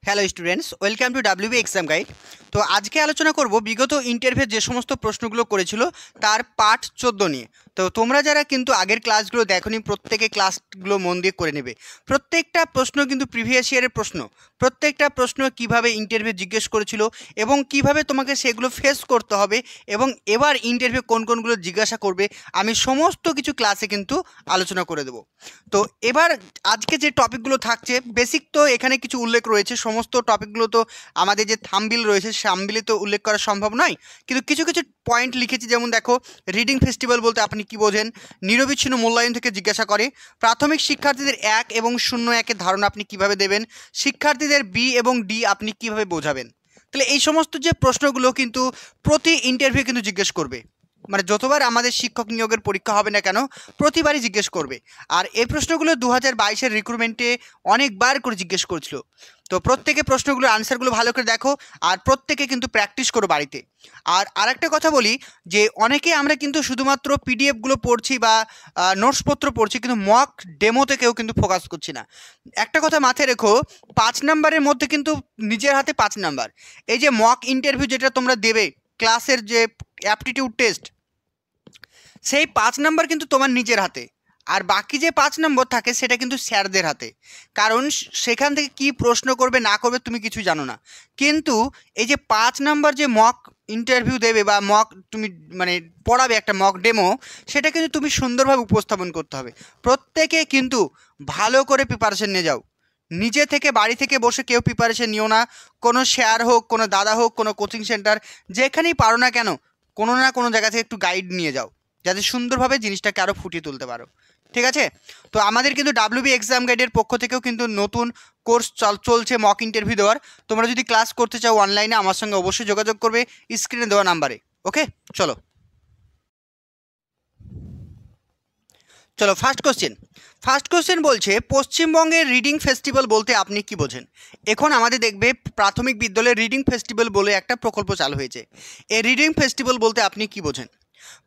Hello students, welcome to WB exam guide. তো আজকে আলোচনা করব বিগত ইন্টারভিউ যে সমস্ত প্রশ্নগুলো করেছিল তার পার্ট 14 নিয়ে। তো তোমরা যারা কিন্তু আগের ক্লাসগুলো দেখোনি, প্রত্যেকে ক্লাসগুলো মন দিয়ে করে নেবে। প্রত্যেকটা প্রশ্ন কিন্তু প্রিভিয়াস ইয়ারের প্রশ্ন। প্রত্যেকটা প্রশ্ন কিভাবে ইন্টারভিউ জিজ্ঞেস করেছিল এবং কিভাবে তোমাকে সেগুলো ফেস করতে হবে এবং এবার ইন্টারভিউ কোন কোনগুলো জিজ্ঞাসা করবে, আমি সমস্ত কিছু ক্লাসে কিন্তু আলোচনা করে দেবো। তো এবার আজকে যে টপিকগুলো থাকছে, বেসিক তো এখানে কিছু উল্লেখ রয়েছে, সমস্ত টপিকগুলো তো আমাদের যে থাম্বনেল রয়েছে থাম্বনেলে তো উল্লেখ করা সম্ভব নয়, কিন্তু কিছু কিছু পয়েন্ট লিখেছি। যেমন দেখো, রিডিং ফেস্টিভ্যাল বলতে আপনি কি বোঝেন, নিরবিচ্ছিন্ন মূল্যায়ন থেকে জিজ্ঞাসা করে, প্রাথমিক শিক্ষার্থীদের 1 এবং 0-1-এর ধারণা আপনি কিভাবে দেবেন, শিক্ষার্থীদের বি এবং ডি আপনি কিভাবে বোঝাবেন। তাহলে এই সমস্ত যে প্রশ্নগুলো কিন্তু প্রতি ইন্টারভিউ কিন্তু জিজ্ঞেস করবে, মানে যতবার আমাদের শিক্ষক নিয়োগের পরীক্ষা হবে না কেন প্রতিবারই জিজ্ঞেস করবে। আর এই প্রশ্নগুলো 2022-এর রিক্রুটমেন্টে অনেকবার করে জিজ্ঞেস করছিল। তো প্রত্যেকে প্রশ্নগুলোর আনসারগুলো ভালো করে দেখো আর প্রত্যেকে কিন্তু প্র্যাকটিস করো বাড়িতে। আর আরেকটা কথা বলি যে অনেকে আমরা কিন্তু শুধুমাত্র পিডিএফগুলো পড়ছি বা নোটসপত্র পড়ছি, কিন্তু মক ডেমোতে কেউ কিন্তু ফোকাস করছি না। একটা কথা মাথায় রেখো, 5 নাম্বারের মধ্যে কিন্তু নিজের হাতে 5 নাম্বার। এই যে মক ইন্টারভিউ যেটা তোমরা দেবে, ক্লাসের যে অ্যাপটিটিউড টেস্ট, সেই 5 নাম্বার কিন্তু তোমার নিজের হাতে, আর বাকি যে 5 নম্বর থাকে সেটা কিন্তু স্যারদের হাতে। কারণ সেখান থেকে কি প্রশ্ন করবে না করবে তুমি কিছু জানো না। কিন্তু এই যে 5 নাম্বার যে মক ইন্টারভিউ দেবে বা মক তুমি মানে পড়াবে একটা মক ডেমো, সেটা কিন্তু তুমি সুন্দরভাবে উপস্থাপন করতে হবে। প্রত্যেকে কিন্তু ভালো করে প্রিপারেশন নিয়ে যাও। নিজে থেকে বাড়ি থেকে বসে কেউ প্রিপারেশন নিও না। কোনো স্যার হোক, কোনো দাদা হোক, কোনো কোচিং সেন্টার, যেখানেই পারো না কেন কোনো না কোনো জায়গা থেকে একটু গাইড নিয়ে যাও, যাতে সুন্দরভাবে জিনিসটাকে আরও ফুটিয়ে তুলতে পারো। ঠিক আছে? তো আমাদের কিন্তু ডাব্লিউবি এক্সাম গাইডের পক্ষ থেকেও কিন্তু নতুন কোর্স চলছে মক ইন্টারভিউ দেওয়ার। তোমরা যদি ক্লাস করতে চাও অনলাইনে, আমার সঙ্গে অবশ্যই যোগাযোগ করবে স্ক্রিনে দেওয়া নাম্বারে। ওকে, চলো ফার্স্ট কোশ্চেন বলছে, পশ্চিমবঙ্গের রিডিং ফেস্টিভ্যাল বলতে আপনি কি বোঝেন। এখন আমাদের দেখবে প্রাথমিক বিদ্যালয়ে রিডিং ফেস্টিভ্যাল বলে একটা প্রকল্প চালু হয়েছে। এই রিডিং ফেস্টিভ্যাল বলতে আপনি কি বোঝেন।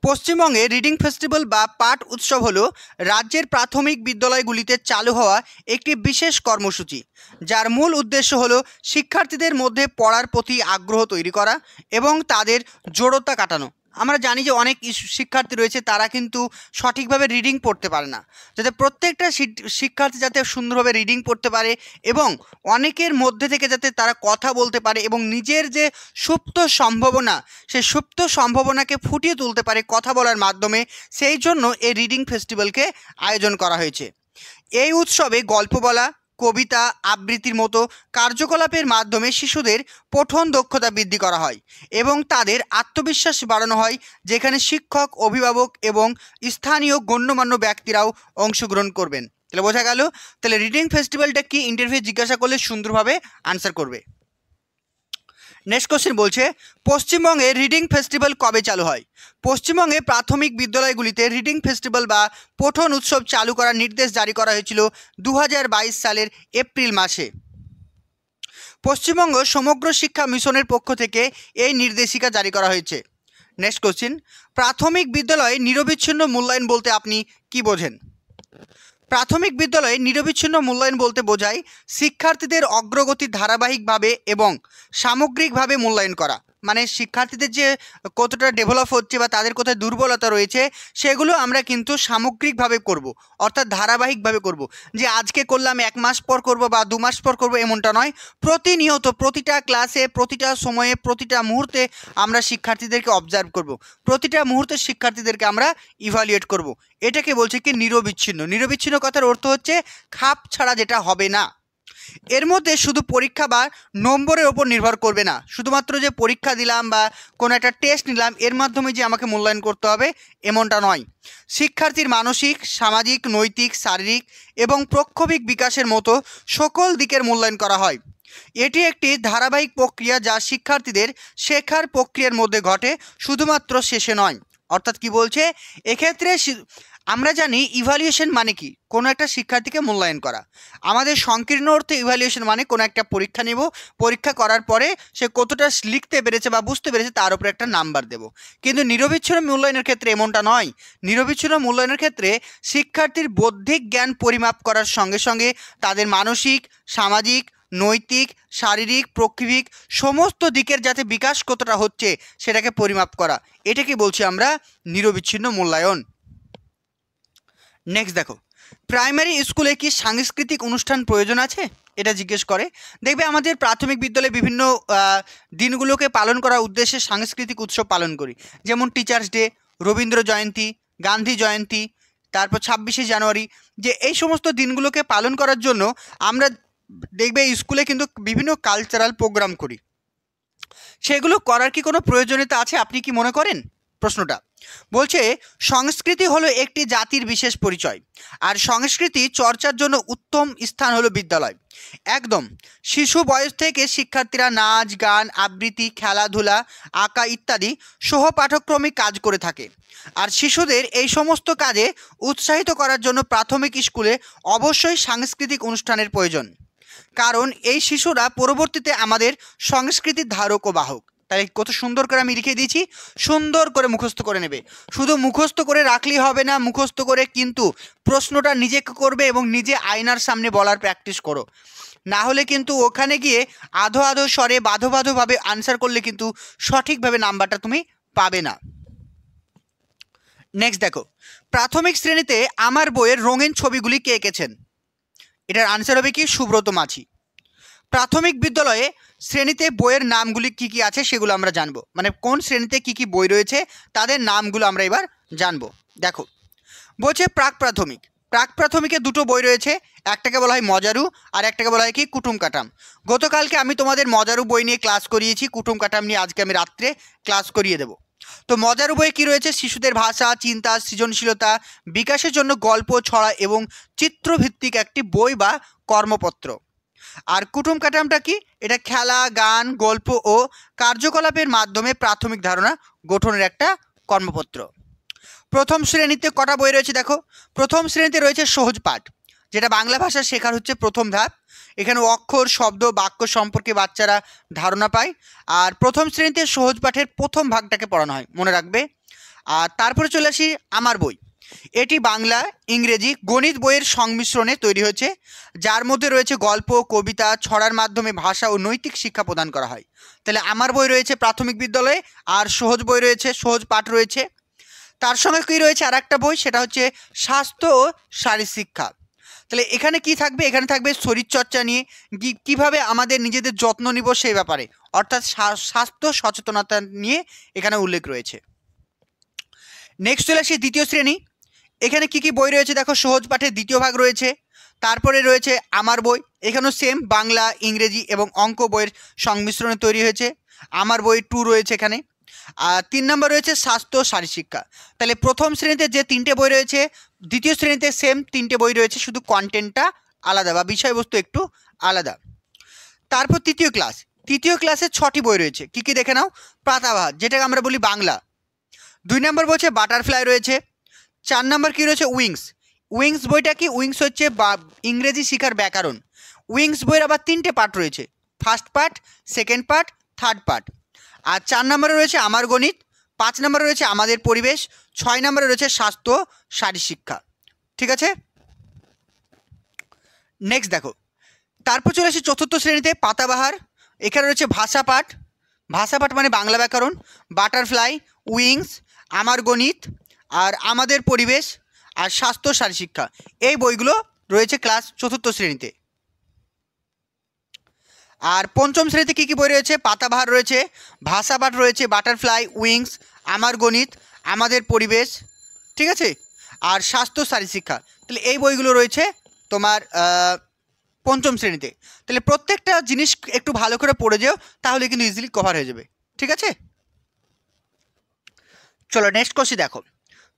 পশ্চিমবঙ্গে রিডিং ফেস্টিভ্যাল বা পাঠ উৎসব হলো রাজ্যের প্রাথমিক বিদ্যালয়গুলিতে চালু হওয়া একটি বিশেষ কর্মসূচি, যার মূল উদ্দেশ্য হলো শিক্ষার্থীদের মধ্যে পড়ার প্রতি আগ্রহ তৈরি করা এবং তাদের জড়তা কাটানো। আমরা জানি যে অনেক শিক্ষার্থী রয়েছে তারা কিন্তু সঠিকভাবে রিডিং পড়তে পারে না, যাতে প্রত্যেকটা শিক্ষার্থী যাতে সুন্দরভাবে রিডিং পড়তে পারে এবং অনেকের মধ্যে থেকে যাতে তারা কথা বলতে পারে এবং নিজের যে সুপ্ত সম্ভাবনা, সেই সুপ্ত সম্ভাবনাকে ফুটিয়ে তুলতে পারে কথা বলার মাধ্যমে, সেই জন্য এই রিডিং ফেস্টিভ্যালকে আয়োজন করা হয়েছে। এই উৎসবে গল্প বলা, কবিতা, আবৃত্তির মতো কার্যকলাপের মাধ্যমে শিশুদের পঠন দক্ষতা বৃদ্ধি করা হয় এবং তাদের আত্মবিশ্বাস বাড়ানো হয়, যেখানে শিক্ষক, অভিভাবক এবং স্থানীয় গণ্যমান্য ব্যক্তিরাও অংশগ্রহণ করবেন। তাহলে বোঝা গেল। তাহলে রিডিং ফেস্টিভ্যালটা কি ইন্টারভিউ জিজ্ঞাসা করলে সুন্দরভাবে আনসার করবে। নেক্সট কোশ্চেন বলছে, পশ্চিমবঙ্গে রিডিং ফেস্টিভ্যাল কবে চালু হয়। পশ্চিমবঙ্গে প্রাথমিক বিদ্যালয়গুলিতে রিডিং ফেস্টিভ্যাল বা পঠন উৎসব চালু করার নির্দেশ জারি করা হয়েছিল 2022 সালের এপ্রিল মাসে। পশ্চিমবঙ্গ সমগ্র শিক্ষা মিশনের পক্ষ থেকে এই নির্দেশিকা জারি করা হয়েছে। নেক্সট কোশ্চেন, প্রাথমিক বিদ্যালয়ে নিরবিচ্ছিন্ন মূল্যায়ন বলতে আপনি কি বোঝেন। প্রাথমিক বিদ্যালয়ে নিরবিচ্ছিন্ন মূল্যায়ন বলতে বোঝায় শিক্ষার্থীদের অগ্রগতি ধারাবাহিকভাবে এবং সামগ্রিকভাবে মূল্যায়ন করা। মানে শিক্ষার্থীদের যে কতটা ডেভেলপ হচ্ছে বা তাদের কোথায় দুর্বলতা রয়েছে, সেগুলো আমরা কিন্তু সামগ্রিকভাবে করব, অর্থাৎ ধারাবাহিকভাবে করব। যে আজকে করলাম 1 মাস পর করব বা 2 মাস পর করব, এমনটা নয়। প্রতিনিয়ত প্রতিটা ক্লাসে, প্রতিটা সময়ে, প্রতিটা মুহূর্তে আমরা শিক্ষার্থীদেরকে অবজার্ভ করব, প্রতিটা মুহূর্তে শিক্ষার্থীদেরকে আমরা ইভালুয়েট করব। এটাকে বলছে কি নিরবিচ্ছিন্ন। নিরবিচ্ছিন্ন কথার অর্থ হচ্ছে খাপ ছাড়া যেটা হবে না। এর মধ্যে শুধু পরীক্ষা বা নম্বরের ওপর নির্ভর করবে না, শুধুমাত্র যে পরীক্ষা দিলাম বা কোনো একটা টেস্ট নিলাম এর মাধ্যমে যে আমাকে মূল্যায়ন করতে হবে এমনটা নয়। শিক্ষার্থীর মানসিক, সামাজিক, নৈতিক, শারীরিক এবং প্রক্ষোভিক বিকাশের মতো সকল দিকের মূল্যায়ন করা হয়। এটি একটি ধারাবাহিক প্রক্রিয়া যা শিক্ষার্থীদের শেখার প্রক্রিয়ার মধ্যে ঘটে, শুধুমাত্র শেষে নয়। অর্থাৎ কি বলছে এক্ষেত্রে, আমরা জানি ইভ্যালুয়েশন মানে কি, কোনো একটা শিক্ষার্থীকে মূল্যায়ন করা। আমাদের সংকীর্ণ অর্থে ইভ্যালুয়েশন মানে কোনো একটা পরীক্ষা নেব, পরীক্ষা করার পরে সে কতটা লিখতে পেরেছে বা বুঝতে পেরেছে তার উপরে একটা নাম্বার দেব। কিন্তু নিরবিচ্ছিন্ন মূল্যায়নের ক্ষেত্রে এমনটা নয়। নিরবিচ্ছিন্ন মূল্যায়নের ক্ষেত্রে শিক্ষার্থীর বৌদ্ধিক জ্ঞান পরিমাপ করার সঙ্গে সঙ্গে তাদের মানসিক, সামাজিক, নৈতিক, শারীরিক, প্রকৃতিক সমস্ত দিকের যাতে বিকাশ কতটা হচ্ছে সেটাকে পরিমাপ করা, এটাকে বলছি আমরা নিরবিচ্ছিন্ন মূল্যায়ন। নেক্সট দেখো, প্রাইমারি স্কুলে কি সাংস্কৃতিক অনুষ্ঠান প্রয়োজন আছে, এটা জিজ্ঞেস করে। দেখবে আমাদের প্রাথমিক বিদ্যালয়ে বিভিন্ন দিনগুলোকে পালন করার উদ্দেশ্যে সাংস্কৃতিক উৎসব পালন করি, যেমন টিচার্স ডে, রবীন্দ্র জয়ন্তী, গান্ধী জয়ন্তী, তারপর 26শে জানুয়ারি। যে এই সমস্ত দিনগুলোকে পালন করার জন্য আমরা দেখবে স্কুলে কিন্তু বিভিন্ন কালচারাল প্রোগ্রাম করি, সেগুলো করার কি কোনো প্রয়োজনীয়তা আছে, আপনি কি মনে করেন? প্রশ্নটা বলছে সংস্কৃতি হলো একটি জাতির বিশেষ পরিচয়, আর সংস্কৃতি চর্চার জন্য উত্তম স্থান হলো বিদ্যালয়। একদম, শিশু বয়স থেকে শিক্ষার্থীরা নাচ, গান, আবৃত্তি, খেলাধুলা, আঁকা ইত্যাদি সহ পাঠ্যক্রমিক কাজ করে থাকে। আর শিশুদের এই সমস্ত কাজে উৎসাহিত করার জন্য প্রাথমিক স্কুলে অবশ্যই সাংস্কৃতিক অনুষ্ঠানের প্রয়োজন, কারণ এই শিশুরা পরবর্তীতে আমাদের সংস্কৃতির ধারক ও বাহক। তাই কত সুন্দর করে আমি লিখে দিয়েছি, সুন্দর করে মুখস্থ করে নেবে। শুধু মুখস্থ করে রাখলেই হবে না, মুখস্থ করে কিন্তু প্রশ্নটা নিজেকে করবে এবং নিজে আয়নার সামনে বলার প্র্যাকটিস করো, না হলে কিন্তু ওখানে গিয়ে আধো আধো স্বরে বাধোভাবে আনসার করলে কিন্তু সঠিকভাবে নাম্বারটা তুমি পাবে না। নেক্সট দেখো, প্রাথমিক শ্রেণীতে আমার বইয়ের রঙিন ছবিগুলি কে এঁকেছেন, এটার আনসার হবে কি সুব্রত মাঝি। প্রাথমিক বিদ্যালয়ে শ্রেণীতে বইয়ের নামগুলি কি কি আছে সেগুলো আমরা জানবো, মানে কোন শ্রেণীতে কি কি বই রয়েছে তাদের নামগুলো আমরা এবার জানবো। দেখো বলছে প্রাক প্রাথমিকে দুটো বই রয়েছে, একটাকে বলা হয় মজারু আর একটাকে বলা হয় কি কুটুম কাটাম। গতকালকে আমি তোমাদের মজারু বই নিয়ে ক্লাস করিয়েছি, কুটুম কাটাম নিয়ে আজকে আমি রাত্রে ক্লাস করিয়ে দেবো। তো মজারু বইয়ে কী রয়েছে, শিশুদের ভাষা, চিন্তা, সৃজনশীলতা বিকাশের জন্য গল্প, ছড়া এবং চিত্রভিত্তিক একটি বই বা কর্মপত্র। আর কুটুম কাটামটা কি, এটা খেলা, গান, গল্প ও কার্যকলাপের মাধ্যমে প্রাথমিক ধারণা গঠনের একটা কর্মপত্র। প্রথম শ্রেণীতে কটা বই রয়েছে দেখো, প্রথম শ্রেণীতে রয়েছে সহজ পাঠ, যেটা বাংলা ভাষা শেখার হচ্ছে প্রথম ধাপ। এখানে অক্ষর, শব্দ, বাক্য সম্পর্কে বাচ্চারা ধারণা পায়। আর প্রথম শ্রেণীতে সহজ পাঠের প্রথম ভাগটাকে পড়ানো হয়, মনে রাখবে। আর তারপরে চলে আসি আমার বই, এটি বাংলা, ইংরেজি, গণিত বইয়ের সংমিশ্রণে তৈরি হয়েছে, যার মধ্যে রয়েছে গল্প, কবিতা, ছড়ার মাধ্যমে ভাষা ও নৈতিক শিক্ষা প্রদান করা হয়। তাহলে আমার বই রয়েছে প্রাথমিক বিদ্যালয়ে, আর সহজ বই রয়েছে, সহজ পাঠ রয়েছে। তার সঙ্গে কী রয়েছে আর একটা বই, সেটা হচ্ছে স্বাস্থ্য ও শারীর শিক্ষা। তাহলে এখানে কি থাকবে, এখানে থাকবে শরীরচর্চা নিয়ে, কিভাবে আমাদের নিজেদের যত্ন নিব সেই ব্যাপারে, অর্থাৎ স্বাস্থ্য সচেতনতা নিয়ে এখানে উল্লেখ রয়েছে। নেক্সট চলে আসি দ্বিতীয় শ্রেণী, এখানে কি কি বই রয়েছে দেখো, সহজ পাঠের দ্বিতীয় ভাগ রয়েছে, তারপরে রয়েছে আমার বই, এখানেও সেম বাংলা, ইংরেজি এবং অঙ্ক বইয়ের সংমিশ্রণে তৈরি হয়েছে, আমার বই 2 রয়েছে এখানে। আর 3 নম্বর রয়েছে স্বাস্থ্য শারীর শিক্ষা। তাহলে প্রথম শ্রেণীতে যে 3টে বই রয়েছে, দ্বিতীয় শ্রেণীতে সেম 3টে বই রয়েছে, শুধু কন্টেন্টটা আলাদা বা বিষয়বস্তু একটু আলাদা। তারপর তৃতীয় ক্লাসে 6টি বই রয়েছে, কি কি দেখে নাও। পাতাবাহার, যেটাকে আমরা বলি বাংলা। 2 নম্বর বলছে বাটারফ্লাই রয়েছে। 4 নম্বর কী রয়েছে উইংস বইটা কি, উইংস হচ্ছে ইংরেজি শিখার ব্যাকরণ। উইংস বইয়ের আবার 3টে পার্ট রয়েছে, first part, second part, third part. আর 4 নম্বরে রয়েছে আমার গণিত, 5 নম্বরে রয়েছে আমাদের পরিবেশ, 6 নম্বরে রয়েছে স্বাস্থ্য শারীর শিক্ষা। ঠিক আছে, নেক্সট দেখো, তারপর চলে আসি চতুর্থ শ্রেণীতে পাতাবাহার। এখানে রয়েছে ভাষা পাঠ মানে বাংলা ব্যাকরণ, বাটারফ্লাই, উইংস, আমার গণিত, আর আমাদের পরিবেশ, আর স্বাস্থ্য শারীর শিক্ষা। এই বইগুলো রয়েছে ক্লাস চতুর্থ শ্রেণীতে। আর পঞ্চম শ্রেণীতে কী কী বই রয়েছে, পাতাবাহার রয়েছে, ভাষা পাঠ রয়েছে, বাটারফ্লাই, উইংস, আমার গণিত, আমাদের পরিবেশ, ঠিক আছে, আর স্বাস্থ্য শারীর শিক্ষা। তাহলে এই বইগুলো রয়েছে তোমার পঞ্চম শ্রেণীতে। তাহলে প্রত্যেকটা জিনিস একটু ভালো করে পড়ে যেও, তাহলে কিন্তু ইজিলি কভার হয়ে যাবে। ঠিক আছে, চলো নেক্সট কোশ্চেন দেখো।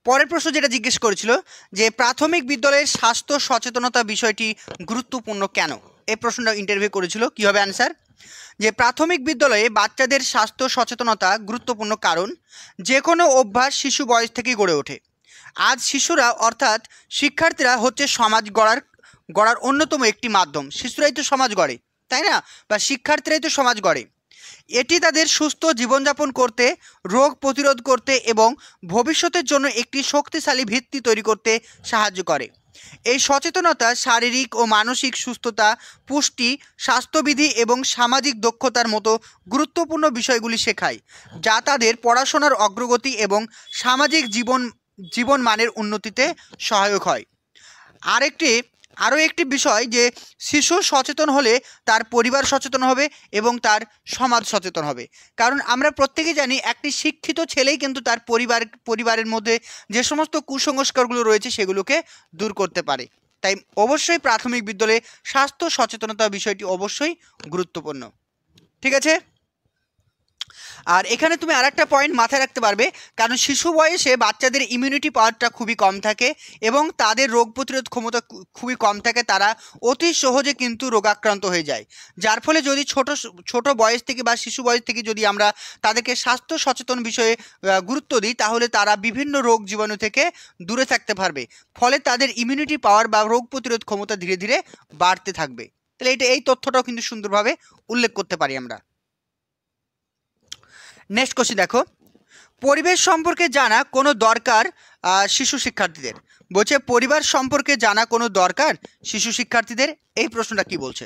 পরের প্রশ্ন যেটা জিজ্ঞেস করেছিল যে প্রাথমিক বিদ্যালয়ের স্বাস্থ্য সচেতনতা বিষয়টি গুরুত্বপূর্ণ কেন, এই প্রশ্নটা ইন্টারভিউ করেছিল। কী হবে অ্যান্সার, যে প্রাথমিক বিদ্যালয়ে বাচ্চাদের স্বাস্থ্য সচেতনতা গুরুত্বপূর্ণ কারণ যে কোনো অভ্যাস শিশু বয়স থেকেই গড়ে ওঠে। আজ শিশুরা অর্থাৎ শিক্ষার্থীরা হচ্ছে সমাজ গড়ার অন্যতম একটি মাধ্যম। শিশুরাই তো সমাজ গড়ে, তাই না, বা শিক্ষার্থীরাই তো সমাজ গড়ে। এটি তাদের সুস্থ জীবনযাপন করতে, রোগ প্রতিরোধ করতে এবং ভবিষ্যতের জন্য একটি শক্তিশালী ভিত্তি তৈরি করতে সাহায্য করে। এই সচেতনতা শারীরিক ও মানসিক সুস্থতা, পুষ্টি, স্বাস্থ্যবিধি এবং সামাজিক দক্ষতার মতো গুরুত্বপূর্ণ বিষয়গুলি শেখায়, যা তাদের পড়াশোনার অগ্রগতি এবং সামাজিক জীবন মানের উন্নতিতে সহায়ক হয়। আরও একটি বিষয় যে শিশু সচেতন হলে তার পরিবার সচেতন হবে এবং তার সমাজ সচেতন হবে। কারণ আমরা প্রত্যেকেই জানি একটি শিক্ষিত ছেলেই কিন্তু তার পরিবারের মধ্যে যে সমস্ত কুসংস্কারগুলো রয়েছে সেগুলোকে দূর করতে পারে। তাই অবশ্যই প্রাথমিক বিদ্যালয়ে স্বাস্থ্য সচেতনতা বিষয়টি অবশ্যই গুরুত্বপূর্ণ। ঠিক আছে, আর এখানে তুমি আরেকটা পয়েন্ট মাথায় রাখতে পারবে, কারণ শিশু বয়সে বাচ্চাদের ইমিউনিটি পাওয়ারটা খুবই কম থাকে এবং তাদের রোগ প্রতিরোধ ক্ষমতা খুবই কম থাকে, তারা অতি সহজে কিন্তু রোগাক্রান্ত হয়ে যায়। যার ফলে যদি ছোট বয়স থেকে বা শিশু বয়স থেকে যদি আমরা তাদেরকে স্বাস্থ্য সচেতন বিষয়ে গুরুত্ব দিই, তাহলে তারা বিভিন্ন রোগ জীবাণু থেকে দূরে থাকতে পারবে, ফলে তাদের ইমিউনিটি পাওয়ার বা রোগ প্রতিরোধ ক্ষমতা ধীরে ধীরে বাড়তে থাকবে। তাহলে এই তথ্যটাও কিন্তু সুন্দরভাবে উল্লেখ করতে পারি আমরা। নেক্সট কোশ্চেন দেখো, পরিবেশ সম্পর্কে জানা কোনো দরকার শিশু শিক্ষার্থীদের। বলছে পরিবার সম্পর্কে জানা কোনো দরকার শিশু শিক্ষার্থীদের, এই প্রশ্নটা কি বলছে?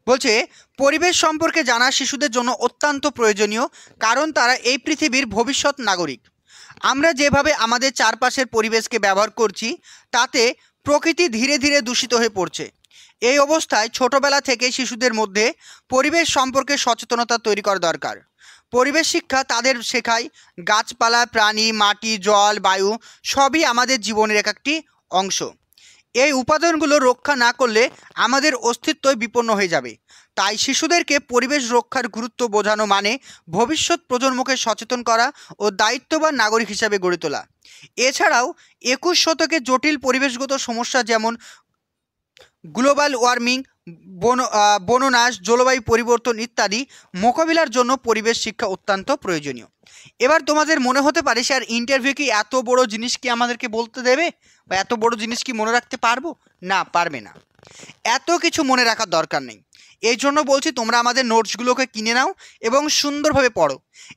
বলছে পরিবেশ সম্পর্কে জানা শিশুদের জন্য অত্যন্ত প্রয়োজনীয়, কারণ তারা এই পৃথিবীর ভবিষ্যৎ নাগরিক। আমরা যেভাবে আমাদের চারপাশের পরিবেশকে ব্যবহার করছি তাতে প্রকৃতি ধীরে ধীরে দূষিত হয়ে পড়ছে। এই অবস্থায় ছোটবেলা থেকে শিশুদের মধ্যে পরিবেশ সম্পর্কে সচেতনতা তৈরি করা দরকার। পরিবেশ শিক্ষা তাদের শেখায় গাছপালা, প্রাণী, মাটি, জল, বায়ু সবই আমাদের জীবনের একটি অংশ। এই উপাদানগুলো রক্ষা না করলে আমাদের অস্তিত্বই বিপন্ন হয়ে যাবে। তাই শিশুদেরকে পরিবেশ রক্ষার গুরুত্ব বোঝানো মানে ভবিষ্যৎ প্রজন্মকে সচেতন করা ও দায়িত্ববান নাগরিক হিসাবে গড়ে তোলা। এছাড়াও 21 শতকে জটিল পরিবেশগত সমস্যা যেমন গ্লোবাল ওয়ার্মিং, বননাশ, জলবায়ু পরিবর্তন ইত্যাদি মোকাবিলার জন্য পরিবেশ শিক্ষা অত্যন্ত প্রয়োজনীয়। এবার তোমাদের মনে হতে পারে স্যার ইন্টারভিউ কি এত বড় জিনিস কি আমাদেরকে বলতে দেবে, বা এত বড় জিনিস কি মনে রাখতে পারবো? না, পারবে না। এত কিছু মনে রাখার দরকার নেই। এই জন্য বলছি তোমরা আমাদের নোটসগুলোকে কিনে নাও এবং সুন্দরভাবে পড়ো।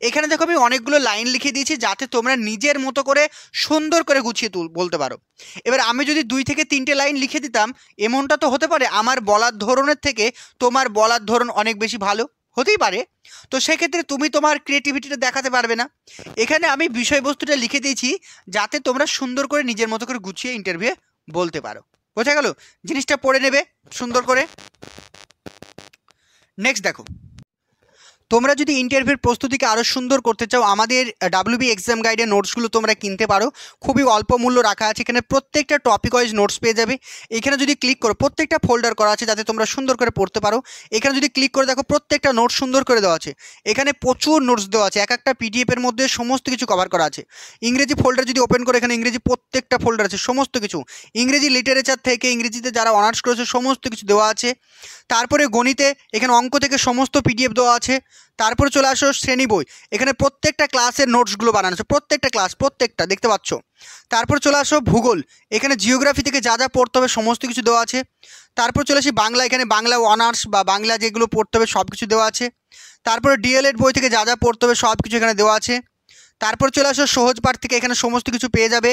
এখানে দেখো আমি অনেকগুলো লাইন লিখে দিয়েছি যাতে তোমরা নিজের মতো করে সুন্দর করে গুছিয়ে বলতে পারো। এবার আমি যদি 2 থেকে 3টে লাইন লিখে দিতাম, এমনটা তো হতে পারে আমার বলার ধরনের থেকে তোমার বলার ধরন অনেক বেশি ভালো হতেই পারে, তো সেক্ষেত্রে তুমি তোমার ক্রিয়েটিভিটিটা দেখাতে পারবে না। এখানে আমি বিষয়বস্তুটা লিখে দিয়েছি যাতে তোমরা সুন্দর করে নিজের মতো করে গুছিয়ে ইন্টারভিউ বলতে পারো। বোঝা গেল? জিনিসটা পড়ে নেবে সুন্দর করে। নেক্সট দেখো, তোমরা যদি ইন্টারভিউর প্রস্তুতিকে আরও সুন্দর করতে চাও, আমাদের WB এক্সাম গাইডের নোটসগুলো তোমরা কিনতে পারো। খুবই অল্প মূল্য রাখা আছে, এখানে প্রত্যেকটা টপিক ওয়াইজ নোটস পেয়ে যাবে। এখানে যদি ক্লিক করো প্রত্যেকটা ফোল্ডার করা আছে যাতে তোমরা সুন্দর করে পড়তে পারো। এখানে যদি ক্লিক করে দেখো প্রত্যেকটা নোটস সুন্দর করে দেওয়া আছে। এখানে প্রচুর নোটস দেওয়া আছে, এক একটা পিডিএফের মধ্যে সমস্ত কিছু কভার করা আছে। ইংরেজি ফোল্ডার যদি ওপেন করে, এখানে ইংরেজি প্রত্যেকটা ফোল্ডার আছে, সমস্ত কিছু ইংরেজি লিটারেচার থেকে ইংরেজিতে যারা অনার্স করেছে সমস্ত কিছু দেওয়া আছে। তারপরে গণিতে এখানে অঙ্ক থেকে সমস্ত পিডিএফ দেওয়া আছে। তারপরে চলে আসো শ্রেণী বই, এখানে প্রত্যেকটা ক্লাসের নোটসগুলো বানানো আছে, প্রত্যেকটা ক্লাস প্রত্যেকটা দেখতে পাচ্ছ। তারপর চলে আসো ভূগোল, এখানে জিওগ্রাফি থেকে যা যা পড়তে হবে সমস্ত কিছু দেওয়া আছে। তারপর চলে আসি বাংলা, এখানে বাংলা অনার্স বা বাংলা যেগুলো পড়তে হবে সব কিছু দেওয়া আছে। তারপরে ডিএলএড বই থেকে যা যা পড়তে হবে সব কিছু এখানে দেওয়া আছে। তারপর চলে আসো সহজ পাঠ থেকে, এখানে সমস্ত কিছু পেয়ে যাবে।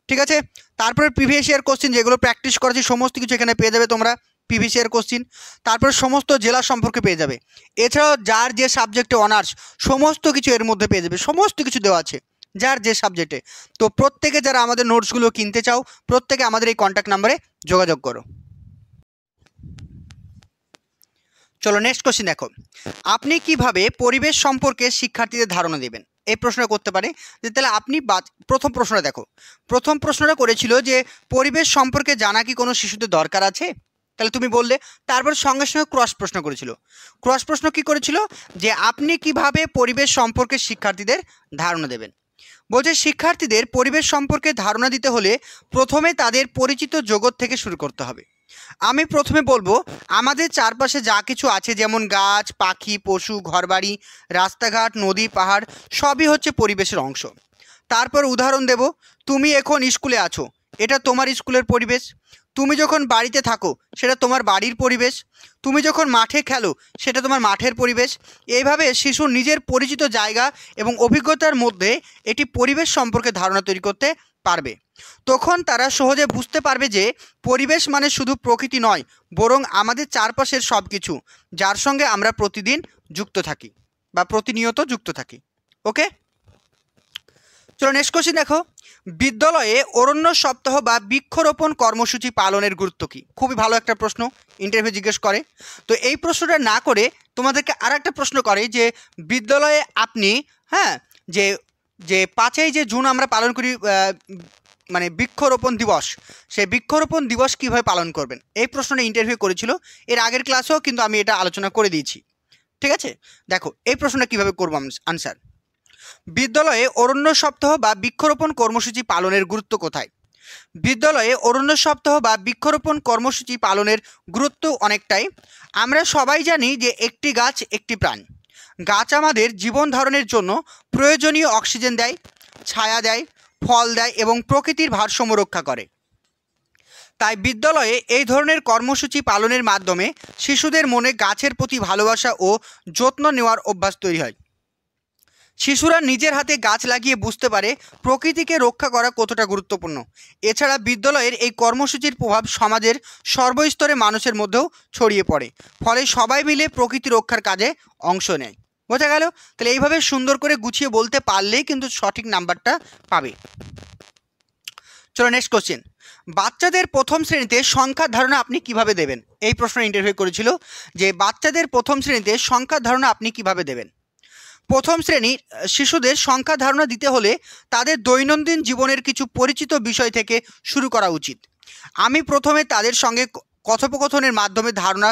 ঠিক আছে, তারপরে প্রিভিয়াস ইয়ার কোশ্চেন যেগুলো প্র্যাকটিস করেছি সমস্ত কিছু এখানে পেয়ে যাবে তোমরা, প্রিভিয়াস ইয়ার কোশ্চেন। তারপরে সমস্ত জেলা সম্পর্কে পেয়ে যাবে। এছাড়াও যার যে সাবজেক্টে অনার্স সমস্ত কিছু এর মধ্যে পেয়ে যাবে, সমস্ত কিছু দেওয়া আছে যার যে সাবজেক্টে। তো প্রত্যেকে যারা আমাদের নোটসগুলো কিনতে চাও প্রত্যেকে আমাদের এই কন্ট্যাক্ট নাম্বারে যোগাযোগ করো। চলো নেক্সট কোশ্চেন দেখো, আপনি কিভাবে পরিবেশ সম্পর্কে শিক্ষার্থীদের ধারণা দেবেন? এই প্রশ্নটা করতে পারে যে তাহলে আপনি প্রথম প্রশ্নটা দেখো, প্রথম প্রশ্নটা করেছিল যে পরিবেশ সম্পর্কে জানা কি কোনো শিশুদের দরকার আছে, তাহলে তুমি বললে। তারপর সঙ্গে সঙ্গে ক্রস প্রশ্ন করেছিল। ক্রস প্রশ্ন কি করেছিল যে আপনি কিভাবে পরিবেশ সম্পর্কে শিক্ষার্থীদের ধারণা দেবেন। বলছে শিক্ষার্থীদের পরিবেশ সম্পর্কে ধারণা দিতে হলে প্রথমে তাদের পরিচিত জগৎ থেকে শুরু করতে হবে। আমি প্রথমে বলবো আমাদের চারপাশে যা কিছু আছে যেমন গাছ, পাখি, পশু, ঘরবাড়ি, রাস্তাঘাট, নদী, পাহাড় সবই হচ্ছে পরিবেশের অংশ। তারপর উদাহরণ দেব, তুমি এখন স্কুলে আছো, এটা তোমার স্কুলের পরিবেশ। তুমি যখন বাড়িতে থাকো সেটা তোমার বাড়ির পরিবেশ, তুমি যখন মাঠে খেলো সেটা তোমার মাঠের পরিবেশ। এইভাবে শিশু নিজের পরিচিত জায়গা এবং অভিজ্ঞতার মধ্যে এটি পরিবেশ সম্পর্কে ধারণা তৈরি করতে পারবে। তখন তারা সহজে বুঝতে পারবে যে পরিবেশ মানে শুধু প্রকৃতি নয়, বরং আমাদের চারপাশের সব কিছু, যার সঙ্গে আমরা প্রতিদিন যুক্ত থাকি বা প্রতিনিয়ত যুক্ত থাকি। ওকে, চলো নেক্সট কোশ্চেন দেখো। বিদ্যালয়ে অরণ্য সপ্তাহ বা বৃক্ষরোপণ কর্মসূচি পালনের গুরুত্ব কী? খুবই ভালো একটা প্রশ্ন, ইন্টারভিউ জিজ্ঞেস করে। তো এই প্রশ্নটা না করে তোমাদেরকে আর একটা প্রশ্ন করে যে বিদ্যালয়ে আপনি যে যে 5ই যে জুন আমরা পালন করি মানে বৃক্ষরোপণ দিবস, সেই বৃক্ষরোপণ দিবস কীভাবে পালন করবেন, এই প্রশ্নটা ইন্টারভিউ করেছিল। এর আগের ক্লাসেও কিন্তু আমি এটা আলোচনা করে দিয়েছি। ঠিক আছে, দেখো এই প্রশ্নটা কীভাবে করবো আনসার। বিদ্যালয়ে অরণ্য সপ্তাহ বা বৃক্ষরোপণ কর্মসূচি পালনের গুরুত্ব কোথায়? বিদ্যালয়ে অরণ্য সপ্তাহ বা বৃক্ষরোপণ কর্মসূচি পালনের গুরুত্ব অনেকটাই। আমরা সবাই জানি যে একটি গাছ একটি প্রাণ। গাছ আমাদের জীবন ধারণের জন্য প্রয়োজনীয় অক্সিজেন দেয়, ছায়া দেয়, ফল দেয় এবং প্রকৃতির ভারসাম্য রক্ষা করে। তাই বিদ্যালয়ে এই ধরনের কর্মসূচি পালনের মাধ্যমে শিশুদের মনে গাছের প্রতি ভালোবাসা ও যত্ন নেওয়ার অভ্যাস তৈরি হয়। শিশুরা নিজের হাতে গাছ লাগিয়ে বুঝতে পারে প্রকৃতিকে রক্ষা করা কতটা গুরুত্বপূর্ণ। এছাড়া বিদ্যালয়ের এই কর্মসূচির প্রভাব সমাজের সর্বস্তরে মানুষের মধ্যেও ছড়িয়ে পড়ে, ফলে সবাই মিলে প্রকৃতি রক্ষার কাজে অংশ নেয়। বোঝা গেল? তাহলে এইভাবে সুন্দর করে গুছিয়ে বলতে পারলেই কিন্তু সঠিক নাম্বারটা পাবে। চলো নেক্সট কোশ্চেন। বাচ্চাদের প্রথম শ্রেণীতে সংখ্যার ধারণা আপনি কিভাবে দেবেন? এই প্রশ্ন ইন্টারভিউ করেছিল যে বাচ্চাদের প্রথম শ্রেণীতে সংখ্যার ধারণা আপনি কিভাবে দেবেন। প্রথম শ্রেণীর শিশুদের সংখ্যা ধারণা দিতে হলে তাদের দৈনন্দিন জীবনের কিছু পরিচিত বিষয় থেকে শুরু করা উচিত। আমি প্রথমে তাদের সঙ্গে কথোপকথনের মাধ্যমে ধারণা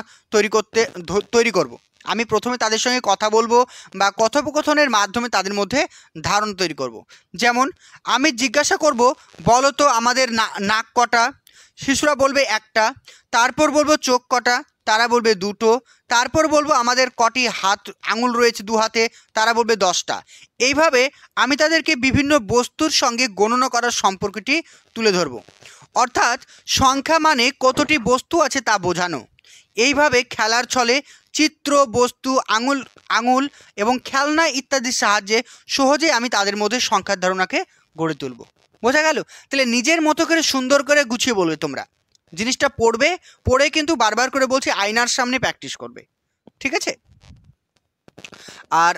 তৈরি করব। আমি প্রথমে তাদের সঙ্গে কথা বলবো বা কথোপকথনের মাধ্যমে তাদের মধ্যে ধারণা তৈরি করব। যেমন আমি জিজ্ঞাসা করব, বলো তো আমাদের নাক কটা? শিশুরা বলবে একটা। তারপর বলবো চোখ কটা? তারা বলবে দুটো। তারপর বলবো আমাদের কটি আঙুল রয়েছে 2 হাতে? তারা বলবে 10টা। এইভাবে আমি তাদেরকে বিভিন্ন বস্তুর সঙ্গে গণনা করার সম্পর্কটি তুলে ধরব। অর্থাৎ সংখ্যা মানে কতটি বস্তু আছে তা বোঝানো। এইভাবে খেলার ছলে চিত্র, বস্তু, আঙুল এবং খেলনা ইত্যাদির সাহায্যে সহজেই আমি তাদের মধ্যে সংখ্যার ধারণাকে গড়ে তুলব। বোঝা গেল? তাহলে নিজের মতো করে সুন্দর করে গুছিয়ে বলবে তোমরা। জিনিসটা পড়ে কিন্তু বারবার করে বলছি আয়নার সামনে প্র্যাকটিস করবে। ঠিক আছে? আর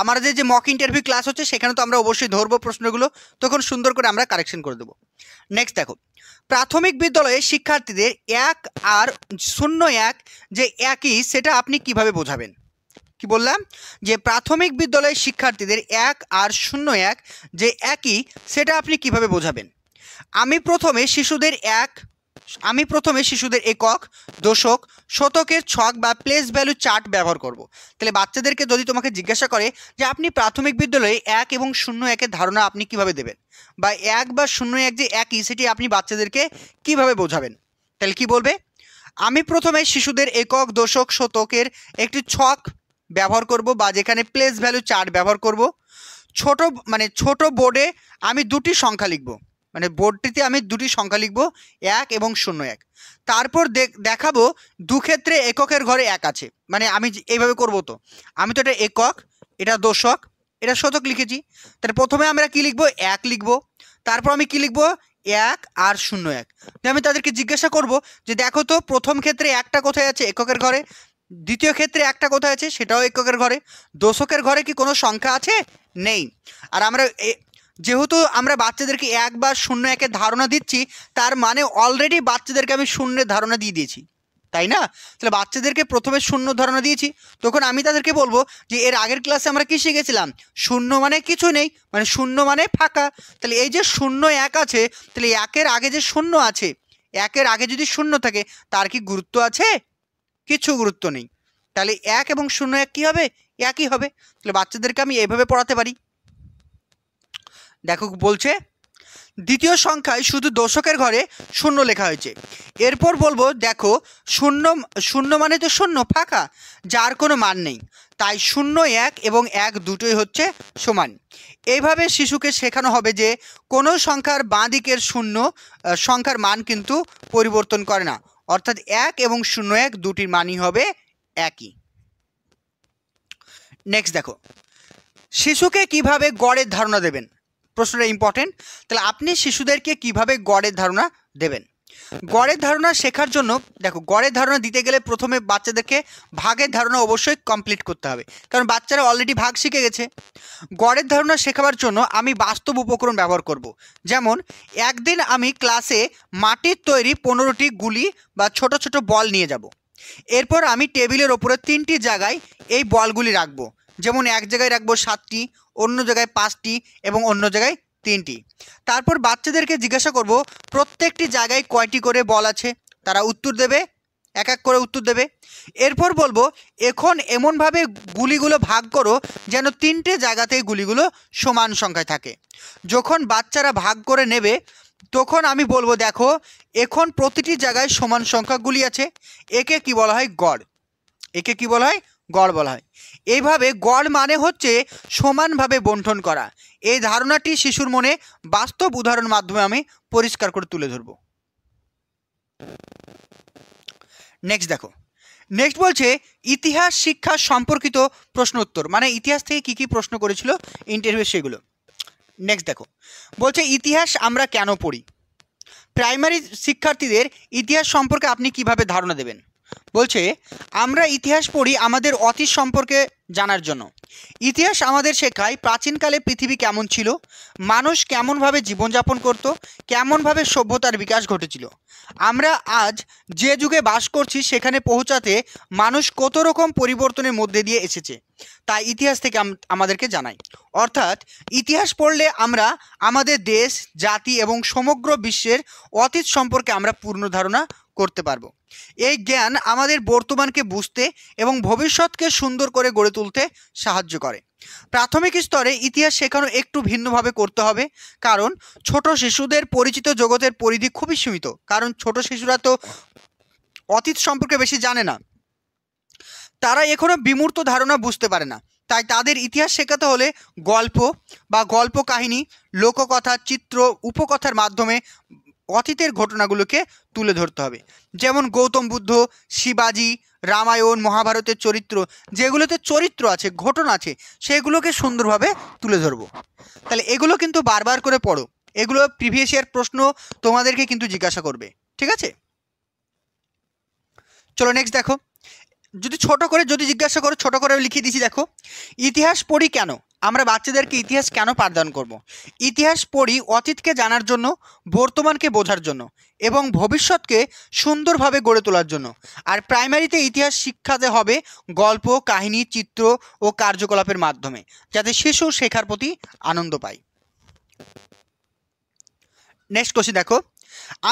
আমাদের যে মক ইন্টারভিউ ক্লাস হচ্ছে সেখানে তো আমরা অবশ্যই ধরবো প্রশ্নগুলো, তখন সুন্দর করে আমরা কারেকশন করে দেবো। নেক্সট দেখো, প্রাথমিক বিদ্যালয়ে শিক্ষার্থীদের 1 আর 0-1 যে একই, সেটা আপনি কিভাবে বোঝাবেন? কি বললাম যে প্রাথমিক বিদ্যালয়ের শিক্ষার্থীদের 1 আর 0-1 যে একই, সেটা আপনি কিভাবে বোঝাবেন? আমি প্রথমে শিশুদের একক, দশক, শতকের ছক বা প্লেস ভ্যালু চার্ট ব্যবহার করব। তাহলে বাচ্চাদেরকে যদি তোমাকে জিজ্ঞাসা করে যে আপনি প্রাথমিক বিদ্যালয়ে 1 এবং 0-1-এর ধারণা আপনি কিভাবে দেবেন, বা 1 বা 0-1 যে একই, সেটি আপনি বাচ্চাদেরকে কিভাবে বোঝাবেন, তাহলে কি বলবে? আমি প্রথমে শিশুদের একক, দশক, শতকের একটি ছক ব্যবহার করব, বা যেখানে প্লেস ভ্যালু চার্ট ব্যবহার করব। ছোট বোর্ডে আমি 2টি সংখ্যা লিখব, মানে বোর্ডটিতে আমি 2টি সংখ্যা লিখব, 1 এবং 0-1। তারপর দেখাবো 2 ক্ষেত্রে এককের ঘরে 1 আছে। মানে আমি এইভাবে করব, তো আমি তো এটা একক, এটা দশক, এটা শতক লিখেছি। তাহলে প্রথমে আমরা কি লিখব? 1 লিখব। তারপর আমি কি লিখব? 1 আর 0-1। আমি তাদেরকে জিজ্ঞাসা করব যে দেখো তো প্রথম ক্ষেত্রে 1টা কোথায় আছে? এককের ঘরে। দ্বিতীয় ক্ষেত্রে 1টা কোথায় আছে? সেটাও এককের ঘরে। দশকের ঘরে কি কোনো সংখ্যা আছে? নেই। আর যেহেতু আমরা বাচ্চাদেরকে 1 বা 0-1-এর ধারণা দিচ্ছি, তার মানে অলরেডি বাচ্চাদেরকে আমি শূন্যের ধারণা দিয়ে দিয়েছি, তাই না? তাহলে বাচ্চাদেরকে প্রথমে 0 ধারণা দিয়েছি, তখন আমি তাদেরকে বলবো যে এর আগের ক্লাসে আমরা কি শিখেছিলাম? 0 মানে কিছু নেই, মানে 0 মানে ফাঁকা। তাহলে এই যে 0-1 আছে, তাহলে 1-এর আগে যে 0 আছে, 1-এর আগে যদি 0 থাকে তার কি গুরুত্ব আছে? কিছু গুরুত্ব নেই। তাহলে 1 এবং 0-1 কী হবে? একই হবে। তাহলে বাচ্চাদেরকে আমি এইভাবে পড়াতে পারি। দেখো বলছে, দ্বিতীয় সংখ্যায় শুধু দশকের ঘরে শূন্য লেখা হয়েছে। এরপর বলবো দেখো শূন্য, শূন্য মানে তো শূন্য, ফাঁকা, যার কোনো মান নেই, তাই 0 1 এবং 1 দুটোই হচ্ছে সমান। এইভাবে শিশুকে শেখানো হবে যে কোনো সংখ্যার বাঁ দিকের শূন্য সংখ্যার মান কিন্তু পরিবর্তন করে না, অর্থাৎ 1 এবং 0 1 দুটির মানই হবে একই। নেক্সট দেখো, শিশুকে কিভাবে গড়ের ধারণা দেবেন, প্রশ্নটা ইম্পর্টেন্ট। তাহলে আপনি শিশুদেরকে কিভাবে গড়ের ধারণা দেবেন? গড়ের ধারণা শেখার জন্য দেখো, গড়ের ধারণা দিতে গেলে প্রথমে বাচ্চাদেরকে ভাগের ধারণা অবশ্যই কমপ্লিট করতে হবে, কারণ বাচ্চারা অলরেডি ভাগ শিখে গেছে। গড়ের ধারণা শেখাবার জন্য আমি বাস্তব উপকরণ ব্যবহার করব। যেমন একদিন আমি ক্লাসে মাটির তৈরি 15টি গুলি বা ছোট ছোট বল নিয়ে যাব। এরপর আমি টেবিলের ওপরে 3টি জায়গায় এই বলগুলি রাখবো। যেমন এক জায়গায় রাখবো 7টি, অন্য জায়গায় 5টি এবং অন্য জায়গায় 3টি। তারপর বাচ্চাদেরকে জিজ্ঞাসা করব প্রত্যেকটি জায়গায় কয়টি করে বল আছে, তারা উত্তর দেবে, এক এক করে উত্তর দেবে। এরপর বলবো এখন এমনভাবে গুলিগুলো ভাগ করো যেন 3টে জায়গাতেই গুলিগুলো সমান সংখ্যায় থাকে। যখন বাচ্চারা ভাগ করে নেবে তখন আমি বলবো দেখো এখন প্রতিটি জায়গায় সমান সংখ্যা গুলি আছে, একে কি বলা হয়? গড়। একে কি বলা হয়? গড় বলা হয়। এইভাবে গড় মানে হচ্ছে সমানভাবে বণ্টন করা। এই ধারণাটি শিশুর মনে বাস্তব উদাহরণের মাধ্যমে আমি পরিষ্কার করে তুলে ধরব। নেক্সট দেখো, নেক্সট বলছে ইতিহাস শিক্ষা সম্পর্কিত প্রশ্ন উত্তর, মানে ইতিহাস থেকে কি কি প্রশ্ন করেছিল ইন্টারভিউ সেগুলো। নেক্সট দেখো, বলছে ইতিহাস আমরা কেন পড়ি? প্রাইমারি শিক্ষার্থীদের ইতিহাস সম্পর্কে আপনি কিভাবে ধারণা দেবেন? বলছে আমরা ইতিহাস পড়ি আমাদের অতীত সম্পর্কে জানার জন্য। ইতিহাস আমাদের শেখায় প্রাচীনকালে পৃথিবী কেমন ছিল, মানুষ কেমনভাবে জীবনযাপন করত, কেমনভাবে সভ্যতার বিকাশ ঘটেছিল। আমরা আজ যে যুগে বাস করছি সেখানে পৌঁছাতে মানুষ কত রকম পরিবর্তনের মধ্যে দিয়ে এসেছে, তাই ইতিহাস থেকে আমাদেরকে জানায়। অর্থাৎ ইতিহাস পড়লে আমরা আমাদের দেশ, জাতি এবং সমগ্র বিশ্বের অতীত সম্পর্কে আমরা পূর্ণ ধারণা করতে পারবো। এই জ্ঞান আমাদের বর্তমানকে বুঝতে এবং ভবিষ্যৎকে সুন্দর করে গড়ে তুলতে সাহায্য করে। প্রাথমিক স্তরে ইতিহাস শেখানো একটু ভিন্নভাবে করতে হবে, কারণ ছোট শিশুদের পরিচিত জগতের পরিধি খুবই সীমিত, কারণ ছোট শিশুরা তো অতীত সম্পর্কে বেশি জানে না, তারা এখনো বিমূর্ত ধারণা বুঝতে পারে না। তাই তাদের ইতিহাস শেখাতে হলে গল্প বা গল্প কাহিনী, লোককথা, চিত্র, উপকথার মাধ্যমে অতীতের ঘটনাগুলোকে তুলে ধরতে হবে। যেমন গৌতম বুদ্ধ, শিবাজি, রামায়ণ, মহাভারতের চরিত্র, যেগুলোতে চরিত্র আছে, ঘটনা আছে, সেগুলোকে সুন্দরভাবে তুলে ধরবো। তাহলে এগুলো কিন্তু বারবার করে পড়ো, এগুলো প্রিভিয়াস ইয়ার প্রশ্ন তোমাদেরকে কিন্তু জিজ্ঞাসা করবে, ঠিক আছে? চলো নেক্সট দেখো, যদি ছোট করে যদি জিজ্ঞাসা করো, ছোট করে লিখে দিয়েছি দেখো, ইতিহাস পড়ি কেন? আমরা বাচ্চাদেরকে ইতিহাস কেন পাঠদান করব? ইতিহাস পড়ি অতীতকে জানার জন্য, বর্তমানকে বোঝার জন্য এবং ভবিষ্যৎকে সুন্দরভাবে গড়ে তোলার জন্য। আর প্রাইমারিতে ইতিহাস শিক্ষাতে হবে গল্প, কাহিনী, চিত্র ও কার্যকলাপের মাধ্যমে, যাতে শিশু শেখার প্রতি আনন্দ পায়। নেক্সট কোশ্চেন দেখো,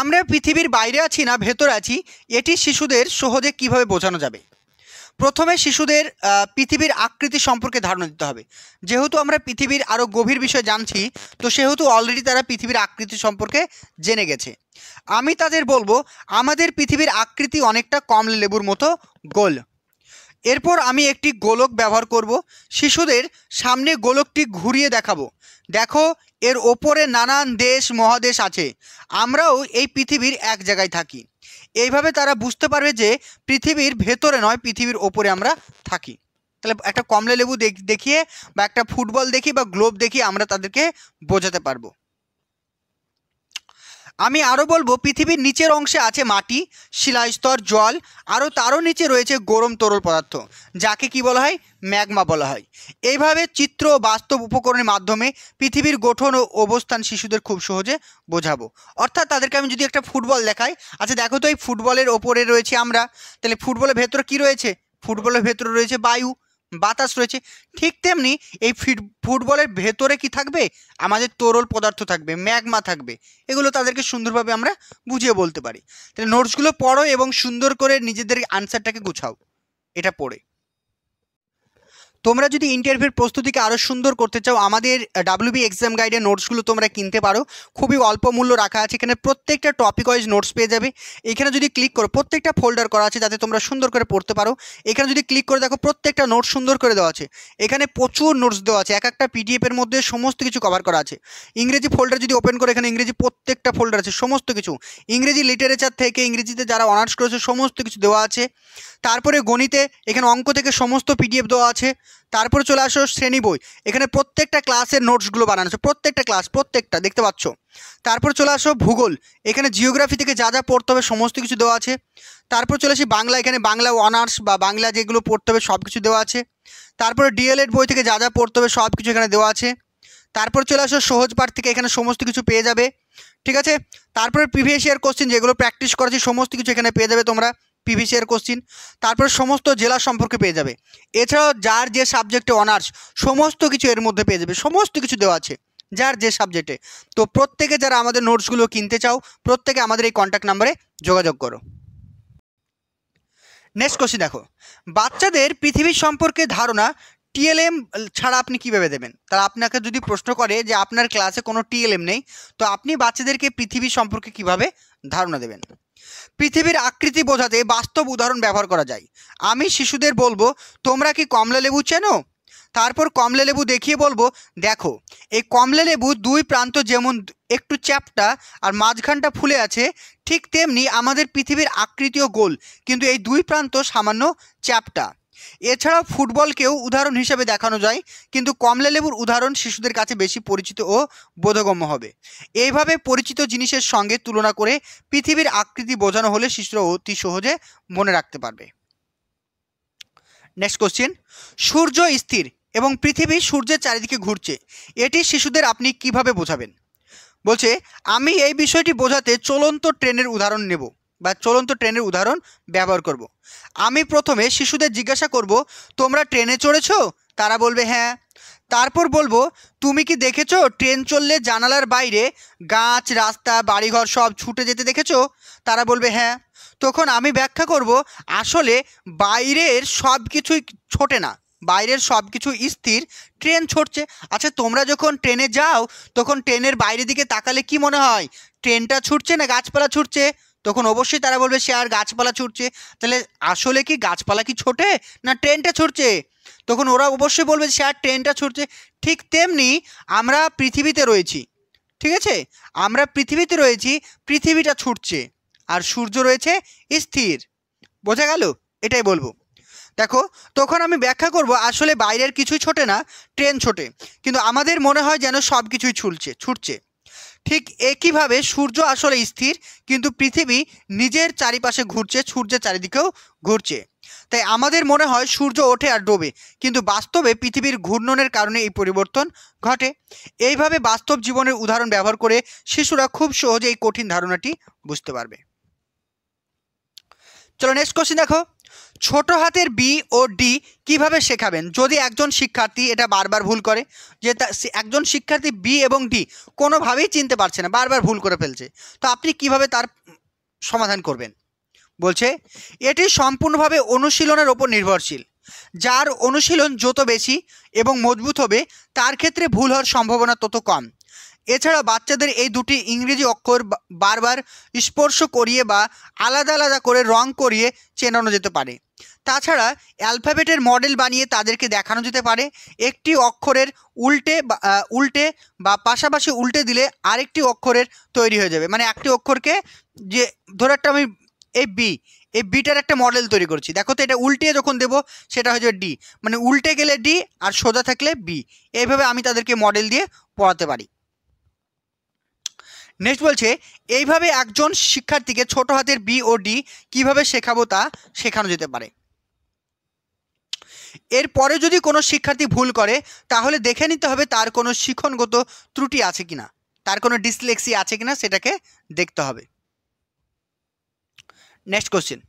আমরা পৃথিবীর বাইরে আছি না ভেতরে আছি, এটি শিশুদের সহজে কিভাবে বোঝানো যাবে? প্রথমে শিশুদের পৃথিবীর আকৃতি সম্পর্কে ধারণা দিতে হবে। যেহেতু আমরা পৃথিবীর আরও গভীর বিষয় জানছি, তো সেহেতু অলরেডি তারা পৃথিবীর আকৃতি সম্পর্কে জেনে গেছে। আমি তাদের বলবো আমাদের পৃথিবীর আকৃতি অনেকটা কমলা লেবুর মতো গোল। এরপর আমি একটি গোলক ব্যবহার করব, শিশুদের সামনে গোলকটি ঘুরিয়ে দেখাবো, দেখো এর ওপরে নানান দেশ মহাদেশ আছে, আমরাও এই পৃথিবীর এক জায়গায় থাকি। এইভাবে তারা বুঝতে পারবে যে পৃথিবীর ভেতরে নয়, পৃথিবীর ওপরে আমরা থাকি। তাহলে একটা কমলা লেবু দেখিয়ে বা একটা ফুটবল দেখিয়ে বা গ্লোব দেখিয়ে আমরা তাদেরকে বোঝাতে পারবো। আমি আরও বলবো পৃথিবীর নিচের অংশে আছে মাটি, শিলাস্তর, জল, আরও তারও নিচে রয়েছে গরম তরল পদার্থ, যাকে কি বলা হয়? ম্যাগমা বলা হয়। এইভাবে চিত্র ও বাস্তব উপকরণের মাধ্যমে পৃথিবীর গঠন ও অবস্থান শিশুদের খুব সহজে বোঝাবো। অর্থাৎ তাদেরকে আমি যদি একটা ফুটবল দেখাই, আচ্ছা দেখো তো এই ফুটবলের ওপরে রয়েছে আমরা, তাহলে ফুটবলের ভেতরে কি রয়েছে? ফুটবলের ভেতরে রয়েছে বায়ু, বাতাস রয়েছে। ঠিক তেমনি এই ফুটবলের ভেতরে কি থাকবে? আমাদের তরল পদার্থ থাকবে, ম্যাগমা থাকবে। এগুলো তাদেরকে সুন্দরভাবে আমরা বুঝিয়ে বলতে পারি। তাহলে নোটসগুলো পড়ো এবং সুন্দর করে নিজেদের আনসারটাকে গুছাও এটা পড়ে। তোমরা যদি ইন্টারভিউর প্রস্তুতিকে আরও সুন্দর করতে চাও, আমাদের ডাব্লিউবি এক্সাম গাইডের নোটসগুলো তোমরা কিনতে পারো। খুবই অল্প মূল্য রাখা আছে, এখানে প্রত্যেকটা টপিক ওয়াইজ নোটস পেয়ে যাবে। এখানে যদি ক্লিক করো, প্রত্যেকটা ফোল্ডার করা আছে যাতে তোমরা সুন্দর করে পড়তে পারো। এখানে যদি ক্লিক করে দেখো, প্রত্যেকটা নোটস সুন্দর করে দেওয়া আছে। এখানে প্রচুর নোটস দেওয়া আছে, এক একটা পিডিএফের মধ্যে সমস্ত কিছু কভার করা আছে। ইংরেজি ফোল্ডার যদি ওপেন করে, এখানে ইংরেজি প্রত্যেকটা ফোল্ডার আছে, সমস্ত কিছু ইংরেজি লিটারেচার থেকে ইংরেজিতে যারা অনার্স করেছে সমস্ত কিছু দেওয়া আছে। তারপরে গণিতে এখানে অঙ্ক থেকে সমস্ত পিডিএফ দেওয়া আছে। তারপরে চলে আসো শ্রেণী বই, এখানে প্রত্যেকটা ক্লাসের নোটসগুলো বানানো আছে, প্রত্যেকটা ক্লাস প্রত্যেকটা দেখতে পাচ্ছ। তারপর চলে আসো ভূগোল, এখানে জিওগ্রাফি থেকে যা যা পড়তে হবে সমস্ত কিছু দেওয়া আছে। তারপর চলে আসি বাংলা, এখানে বাংলা অনার্স বা বাংলা যেগুলো পড়তে হবে সব কিছু দেওয়া আছে। তারপরে ডিএলএড বই থেকে যা যা পড়তে হবে সব কিছু এখানে দেওয়া আছে। তারপর চলে আসো সহজ পাঠ থেকে, এখানে সমস্ত কিছু পেয়ে যাবে, ঠিক আছে। তারপরে প্রিভিয়াস ইয়ার কোশ্চেন যেগুলো প্র্যাকটিস করেছি সমস্ত কিছু এখানে পেয়ে যাবে তোমরা, প্রিভিয়াস ইয়ার কোশ্চেন। তারপরে সমস্ত জেলা সম্পর্কে পেয়ে যাবে। এছাড়াও যার যে সাবজেক্টে অনার্স সমস্ত কিছু এর মধ্যে পেয়ে যাবে, সমস্ত কিছু দেওয়া আছে যার যে সাবজেক্টে। তো প্রত্যেকে যারা আমাদের নোটসগুলো কিনতে চাও, প্রত্যেকে আমাদের এই কন্ট্যাক্ট নাম্বারে যোগাযোগ করো। নেক্সট কোশ্চেন দেখো, বাচ্চাদের পৃথিবীর সম্পর্কে ধারণা টিএলএম ছাড়া আপনি কীভাবে দেবেন? তারা আপনাকে যদি প্রশ্ন করে যে আপনার ক্লাসে কোনো টিএলএম নেই, তো আপনি বাচ্চাদেরকে পৃথিবী সম্পর্কে কিভাবে ধারণা দেবেন? পৃথিবীর আকৃতি বোঝাতে বাস্তব উদাহরণ ব্যবহার করা যায়। আমি শিশুদের বলবো, তোমরা কি কমলা লেবু চেনো? তারপর কমলা লেবু দেখিয়ে বলবো, দেখো এই কমলা লেবু দুই প্রান্ত যেমন একটু চ্যাপ্টা আর মাঝখানটা ফুলে আছে, ঠিক তেমনি আমাদের পৃথিবীর আকৃতিও গোল, কিন্তু এই দুই প্রান্ত সামান্য চ্যাপ্টা। এছাড়াও ফুটবলকেও উদাহরণ হিসেবে দেখানো যায়, কিন্তু কমলা লেবুর উদাহরণ শিশুদের কাছে বেশি পরিচিত ও বোধগম্য হবে। এইভাবে পরিচিত জিনিসের সঙ্গে তুলনা করে পৃথিবীর আকৃতি বোঝানো হলে শিশুরা অতি সহজে মনে রাখতে পারবে। নেক্সট কোশ্চেন, সূর্য স্থির এবং পৃথিবী সূর্যের চারিদিকে ঘুরছে, এটি শিশুদের আপনি কিভাবে বোঝাবেন? বলছে, আমি এই বিষয়টি বোঝাতে চলন্ত ট্রেনের উদাহরণ নেব বা চলন্ত ট্রেনের উদাহরণ ব্যবহার করব। আমি প্রথমে শিশুদের জিজ্ঞাসা করব, তোমরা ট্রেনে চড়েছো? তারা বলবে হ্যাঁ। তারপর বলবো, তুমি কি দেখেছো ট্রেন চললে জানালার বাইরে গাছ, রাস্তা, বাড়িঘর সব ছুটে যেতে দেখেছো? তারা বলবে হ্যাঁ। তখন আমি ব্যাখ্যা করব, আসলে বাইরের সব কিছুই ছোটে না, বাইরের সব কিছু স্থির, ট্রেন ছুটছে। আচ্ছা, তোমরা যখন ট্রেনে যাও তখন ট্রেনের বাইরের দিকে তাকালে কি মনে হয়, ট্রেনটা ছুটছে না গাছপালা ছুটছে? তখন অবশ্যই তারা বলবে সে আর গাছপালা ছুটছে। তাহলে আসলে কি গাছপালা কি ছোটে না ট্রেনটা ছুটছে? তখন ওরা অবশ্যই বলবে সে আর ট্রেনটা ছুটছে। ঠিক তেমনি আমরা পৃথিবীতে রয়েছি, ঠিক আছে, আমরা পৃথিবীতে রয়েছি, পৃথিবীটা ছুটছে আর সূর্য রয়েছে স্থির। বোঝা গেল? এটাই বলবো। দেখো, তখন আমি ব্যাখ্যা করব, আসলে বাইরের কিছুই ছোটে না, ট্রেন ছোটে, কিন্তু আমাদের মনে হয় যেন সব কিছুই ছুটছে। ঠিক একইভাবে সূর্য আসলে স্থির, কিন্তু পৃথিবী নিজের চারিপাশে ঘুরছে, সূর্যের চারিদিকেও ঘুরছে। তাই আমাদের মনে হয় সূর্য ওঠে আর ডোবে, কিন্তু বাস্তবে পৃথিবীর ঘূর্ণনের কারণে এই পরিবর্তন ঘটে। এইভাবে বাস্তব জীবনের উদাহরণ ব্যবহার করে শিশুরা খুব সহজে এই কঠিন ধারণাটি বুঝতে পারবে। চলো নেক্সট কোশ্চেন দেখো, ছোট হাতের বি ও ডি কিভাবে শেখাবেন যদি একজন শিক্ষার্থী এটা বারবার ভুল করে? যে একজন শিক্ষার্থী বি এবং ডি কোনোভাবেই চিনতে পারছে না, বারবার ভুল করে ফেলছে, তো আপনি কিভাবে তার সমাধান করবেন? বলছে, এটি সম্পূর্ণভাবে অনুশীলনের ওপর নির্ভরশীল। যার অনুশীলন যত বেশি এবং মজবুত হবে তার ক্ষেত্রে ভুল হওয়ার সম্ভাবনা তত কম। এছাড়া বাচ্চাদের এই দুটি ইংরেজি অক্ষর বারবার স্পর্শ করিয়ে বা আলাদা আলাদা করে রং করিয়ে চেনানো যেতে পারে। তাছাড়া অ্যালফাবেটের মডেল বানিয়ে তাদেরকে দেখানো যেতে পারে। একটি অক্ষরের উল্টে বা পাশাপাশি উল্টে দিলে আরেকটি অক্ষরের তৈরি হয়ে যাবে। মানে একটি অক্ষরকে, যে ধরো একটা আমি এই বিটার একটা মডেল তৈরি করছি, দেখো তো এটা উল্টে যখন দেবো সেটা হয়ে যাবে ডি, মানে উল্টে গেলে ডি আর সোজা থাকলে বি। এইভাবে আমি তাদেরকে মডেল দিয়ে পড়াতে পারি। নেক্সট বলছে, এইভাবে একজন শিক্ষার্থীকে ছোট হাতের বি ও ডি কীভাবে শেখাবো তা শেখানো যেতে পারে। এরপরে যদি কোনো শিক্ষার্থী ভুল করে তাহলে দেখে নিতে হবে তার কোনো শিক্ষণগত ত্রুটি আছে কিনা, তার কোনো ডিসলেক্সিয়া আছে কিনা সেটাকে দেখতে হবে। নেক্সট কোশ্চেন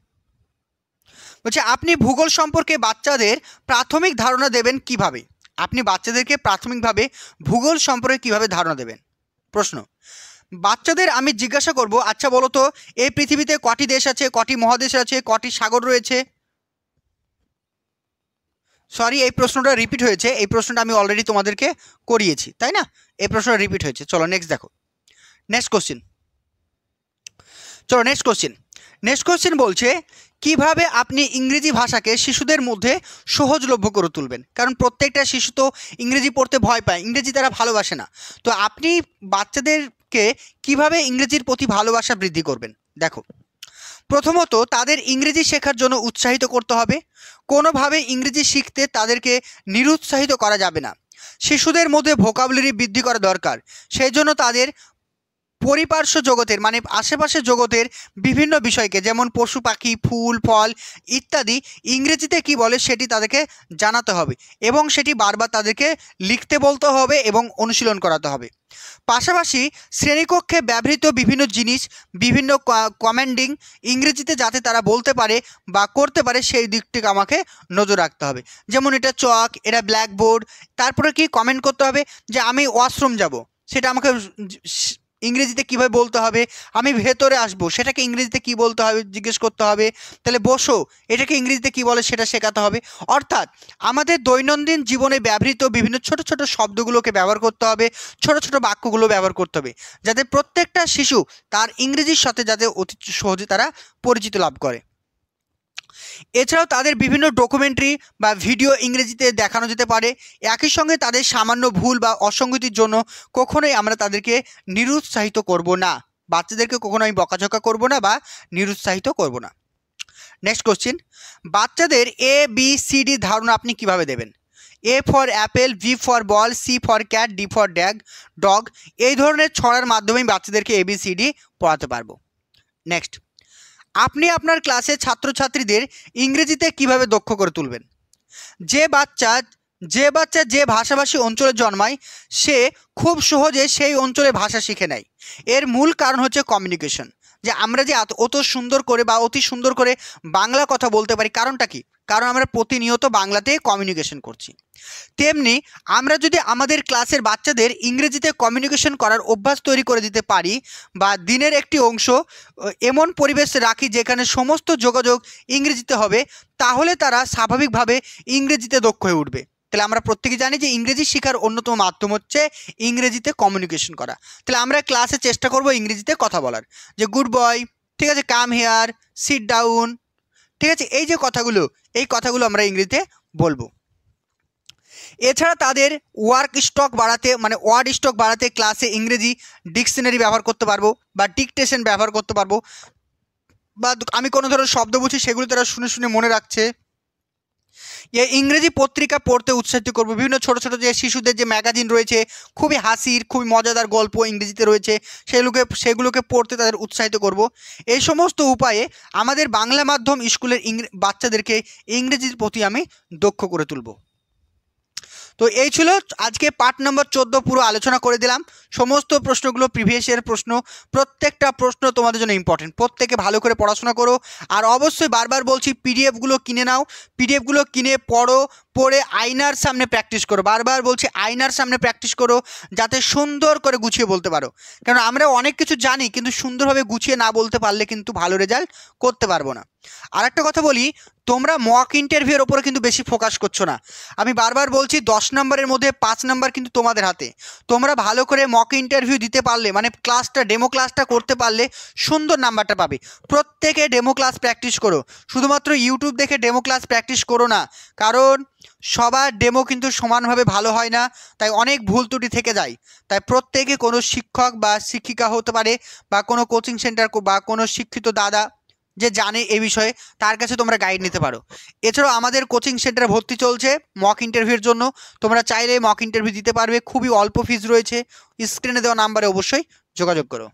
বলছে, আপনি ভূগোল সম্পর্কে বাচ্চাদের প্রাথমিক ধারণা দেবেন কিভাবে? আপনি বাচ্চাদেরকে প্রাথমিকভাবে ভূগোল সম্পর্কে কিভাবে ধারণা দেবেন? প্রশ্ন, বাচ্চাদের আমি জিজ্ঞাসা করব, আচ্ছা বলো তো এই পৃথিবীতে কটি দেশ আছে, কটি মহাদেশ আছে, কটি সাগর রয়েছে? সরি, এই প্রশ্নটা রিপিট হয়েছে। এই প্রশ্নটা আমি অলরেডি তোমাদেরকে করিয়েছি, তাই না? এই প্রশ্নটা রিপিট হয়েছে। চলো নেক্সট দেখো, নেক্সট কোশ্চেন। চলো নেক্সট কোশ্চেন। নেক্সট কোশ্চেন বলছে কিভাবে আপনি ইংরেজি ভাষাকে শিশুদের মধ্যে সহজলভ্য করে তুলবেন। কারণ প্রত্যেকটা শিশু তো ইংরেজি পড়তে ভয় পায়, ইংরেজি তারা ভালোবাসে না। তো আপনি বাচ্চাদেরকে কিভাবে ইংরেজির প্রতি ভালোবাসা বৃদ্ধি করবেন? দেখো, প্রথমত তাদের ইংরেজি শেখার জন্য উৎসাহিত করতে হবে। কোনোভাবে ইংরেজি শিখতে তাদেরকে নিরুৎসাহিত করা যাবে না। শিশুদের মধ্যে ভোকাবুলারি বৃদ্ধি করা দরকার। সেই জন্য তাদের পরিপার্শ্ব জগতের মানে আশেপাশের জগতের বিভিন্ন বিষয়কে, যেমন পশু পাখি, ফুল ফল ইত্যাদি ইংরেজিতে কি বলে সেটি তাদেরকে জানাতে হবে এবং সেটি বারবার তাদেরকে লিখতে বলতে হবে এবং অনুশীলন করাতে হবে। পাশাপাশি শ্রেণীকক্ষে ব্যবহৃত বিভিন্ন জিনিস, বিভিন্ন কমান্ডিং ইংরেজিতে যাতে তারা বলতে পারে বা করতে পারে সেই দিকটিকে আমাকে নজর রাখতে হবে। যেমন এটা চক, এটা ব্ল্যাকবোর্ড। তারপরে কি কমেন্ট করতে হবে যে আমি ওয়াশরুম যাব, সেটা আমাকে ইংরেজিতে কীভাবে বলতে হবে। আমি ভেতরে আসবো, সেটাকে ইংরেজিতে কী বলতে হবে জিজ্ঞেস করতে হবে। তাহলে বসো, এটাকে ইংরেজিতে কী বলে সেটা শেখাতে হবে। অর্থাৎ আমাদের দৈনন্দিন জীবনে ব্যবহৃত বিভিন্ন ছোট ছোট শব্দগুলোকে ব্যবহার করতে হবে, ছোট ছোট বাক্যগুলো ব্যবহার করতে হবে, যাতে প্রত্যেকটা শিশু তার ইংরেজির সাথে যাতে অতি সহজে তারা পরিচিত লাভ করে। এছাড়াও তাদের বিভিন্ন ডকুমেন্টারি বা ভিডিও ইংরেজিতে দেখানো যেতে পারে। একই সঙ্গে তাদের সামান্য ভুল বা অসঙ্গতির জন্য কখনোই আমরা তাদেরকে নিরুৎসাহিত করব না। বাচ্চাদেরকে কখনো আমি বকাঝকা করব না বা নিরুৎসাহিত করব না। নেক্সট কোশ্চেন, বাচ্চাদের ABCD ধারণা আপনি কিভাবে দেবেন? A for Apple, B for ball, C for cat, D for dog. এই ধরনের ছড়ার মাধ্যমেই বাচ্চাদেরকে ABCD পড়াতে পারবো। নেক্সট, আপনি আপনার ক্লাসে ছাত্রছাত্রীদের ইংরেজিতে কিভাবে দক্ষ করে তুলবেন? যে বাচ্চা যে ভাষাভাষী অঞ্চলে জন্মায় সে খুব সহজে সেই অঞ্চলে ভাষা শিখে নেয়। এর মূল কারণ হচ্ছে কমিউনিকেশন। যে আমরা যে অত সুন্দর করে বা অতি সুন্দর করে বাংলা কথা বলতে পারি, কারণটা কি? কারণ আমরা প্রতিনিয়ত বাংলাতে কমিউনিকেশন করছি। তেমনি আমরা যদি আমাদের ক্লাসের বাচ্চাদের ইংরেজিতে কমিউনিকেশন করার অভ্যাস তৈরি করে দিতে পারি বা দিনের একটি অংশ এমন পরিবেশ রাখি যেখানে সমস্ত যোগাযোগ ইংরেজিতে হবে, তাহলে তারা স্বাভাবিকভাবে ইংরেজিতে দক্ষ হয়ে উঠবে। তাহলে আমরা প্রত্যেকে জানি যে ইংরেজি শেখার অন্যতম মাধ্যম হচ্ছে ইংরেজিতে কমিউনিকেশন করা। তাহলে আমরা ক্লাসে চেষ্টা করব ইংরেজিতে কথা বলার, যে গুড বয়, ঠিক আছে, কাম হেয়ার, সিট ডাউন, ঠিক আছে, এই যে কথাগুলো, এই কথাগুলো আমরা ইংরেজিতে বলবো। এছাড়া তাদের ওয়ার্ড স্টক বাড়াতে ক্লাসে ইংরেজি ডিকশনারি ব্যবহার করতে পারবো বা ডিকটেশন ব্যবহার করতে পারবো, বা আমি কোনো ধরনের শব্দ বলছি সেগুলো তারা শুনে শুনে মনে রাখছে। এই ইংরেজি পত্রিকা পড়তে উৎসাহিত করবো। বিভিন্ন ছোট ছোট যে শিশুদের যে ম্যাগাজিন রয়েছে, খুবই হাসির, খুবই মজাদার গল্প ইংরেজিতে রয়েছে, সেগুলোকে পড়তে তাদের উৎসাহিত করব। এই সমস্ত উপায়ে আমাদের বাংলা মাধ্যম স্কুলের বাচ্চাদেরকে ইংরেজির প্রতি আমি দক্ষ করে তুলব। তো এই ছিল আজকে পার্ট নম্বর 14, পুরো আলোচনা করে দিলাম। সমস্ত প্রশ্নগুলো প্রিভিয়াস ইয়ার প্রশ্ন, প্রত্যেকটা প্রশ্ন তোমাদের জন্য ইম্পর্টেন্ট। প্রত্যেকে ভালো করে পড়াশোনা করো। আর অবশ্যই বারবার বলছি পিডিএফগুলো কিনে নাও, পিডিএফগুলো কিনে পড়ে আয়নার সামনে প্র্যাকটিস করো। বারবার বলছি আয়নার সামনে প্র্যাকটিস করো, যাতে সুন্দর করে গুছিয়ে বলতে পারো। কারণ আমরা অনেক কিছু জানি, কিন্তু সুন্দরভাবে গুছিয়ে না বলতে পারলে কিন্তু ভালো রেজাল্ট করতে পারবো না। আর একটা কথা বলি, তোমরা মক ইন্টারভিউর ওপরে কিন্তু বেশি ফোকাস করছো না। আমি বারবার বলছি 10 নম্বরের মধ্যে 5 নম্বর কিন্তু তোমাদের হাতে। তোমরা ভালো করে মক ইন্টারভিউ দিতে পারলে, মানে ডেমো ক্লাসটা করতে পারলে সুন্দর নাম্বারটা পাবে। প্রত্যেকে ডেমো ক্লাস প্র্যাকটিস করো, শুধুমাত্র ইউটিউব দেখে ডেমো ক্লাস প্র্যাকটিস করো না। কারণ সবার ডেমো কিন্তু সমানভাবে ভালো হয় না, তাই অনেক ভুল ত্রুটি থেকে যায়। তাই প্রত্যেকে কোনো শিক্ষক বা শিক্ষিকা হতে পারে বা কোনো কোচিং সেন্টার বা কোনো শিক্ষিত দাদা যে জানে এই বিষয়ে, তার কাছে তোমরা গাইড নিতে পারো। এছাড়াও আমাদের কোচিং সেন্টারে ভর্তি চলছে মক ইন্টারভিউর জন্য। তোমরা চাইলে মক ইন্টারভিউ দিতে পারবে, খুবই অল্প ফিজ রয়েছে। স্ক্রিনে দেওয়া নাম্বারে অবশ্যই যোগাযোগ করো।